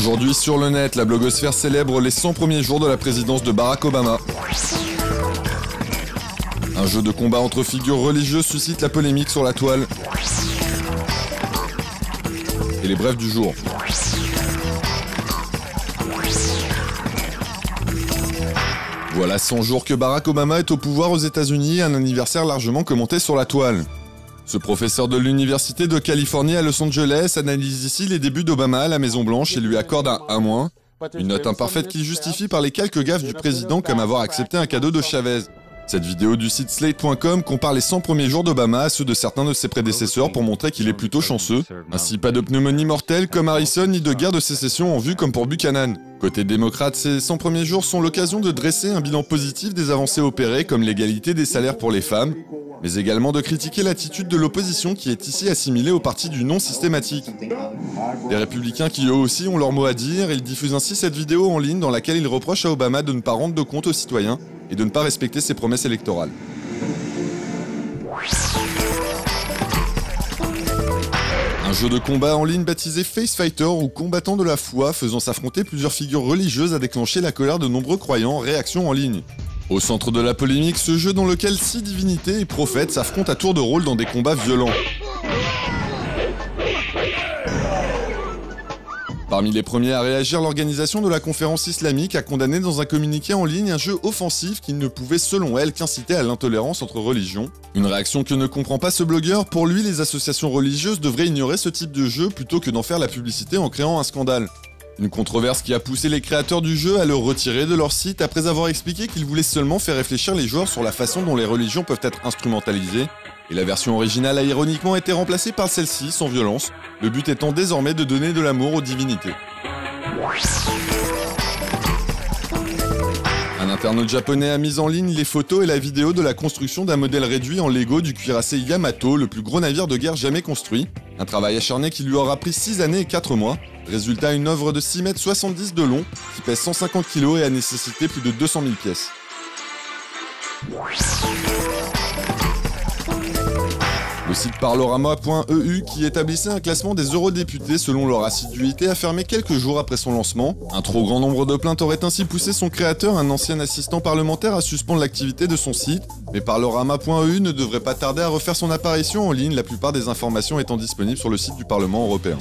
Aujourd'hui sur le net, la blogosphère célèbre les 100 premiers jours de la présidence de Barack Obama. Un jeu de combat entre figures religieuses suscite la polémique sur la toile. Et les brefs du jour. Voilà 100 jours que Barack Obama est au pouvoir aux États-Unis, un anniversaire largement commenté sur la toile. Ce professeur de l'université de Californie à Los Angeles analyse ici les débuts d'Obama à la Maison-Blanche et lui accorde un A-, une note imparfaite qu'il justifie par les quelques gaffes du président comme avoir accepté un cadeau de Chavez. Cette vidéo du site Slate.com compare les 100 premiers jours d'Obama à ceux de certains de ses prédécesseurs pour montrer qu'il est plutôt chanceux. Ainsi, pas de pneumonie mortelle comme Harrison, ni de guerre de sécession en vue comme pour Buchanan. Côté démocrate, ces 100 premiers jours sont l'occasion de dresser un bilan positif des avancées opérées comme l'égalité des salaires pour les femmes, mais également de critiquer l'attitude de l'opposition qui est ici assimilée au parti du non systématique. Les républicains qui eux aussi ont leur mot à dire, ils diffusent ainsi cette vidéo en ligne dans laquelle ils reprochent à Obama de ne pas rendre de compte aux citoyens et de ne pas respecter ses promesses électorales. Un jeu de combat en ligne baptisé Face Fighter où combattants de la foi faisant s'affronter plusieurs figures religieuses a déclenché la colère de nombreux croyants, réaction en ligne. Au centre de la polémique, ce jeu dans lequel 6 divinités et prophètes s'affrontent à tour de rôle dans des combats violents. Parmi les premiers à réagir, l'organisation de la conférence islamique a condamné dans un communiqué en ligne un jeu offensif qui ne pouvait selon elle qu'inciter à l'intolérance entre religions. Une réaction que ne comprend pas ce blogueur, pour lui les associations religieuses devraient ignorer ce type de jeu plutôt que d'en faire la publicité en créant un scandale. Une controverse qui a poussé les créateurs du jeu à le retirer de leur site après avoir expliqué qu'ils voulaient seulement faire réfléchir les joueurs sur la façon dont les religions peuvent être instrumentalisées. Et la version originale a ironiquement été remplacée par celle-ci, sans violence, le but étant désormais de donner de l'amour aux divinités. Un internaute japonais a mis en ligne les photos et la vidéo de la construction d'un modèle réduit en Lego du cuirassé Yamato, le plus gros navire de guerre jamais construit. Un travail acharné qui lui aura pris 6 années et 4 mois. Résultat, une œuvre de 6,70 m de long, qui pèse 150 kg et a nécessité plus de 200 000 pièces. Le site Parlorama.eu, qui établissait un classement des eurodéputés selon leur assiduité, a fermé quelques jours après son lancement. Un trop grand nombre de plaintes aurait ainsi poussé son créateur, un ancien assistant parlementaire, à suspendre l'activité de son site. Mais Parlorama.eu ne devrait pas tarder à refaire son apparition en ligne, la plupart des informations étant disponibles sur le site du Parlement européen.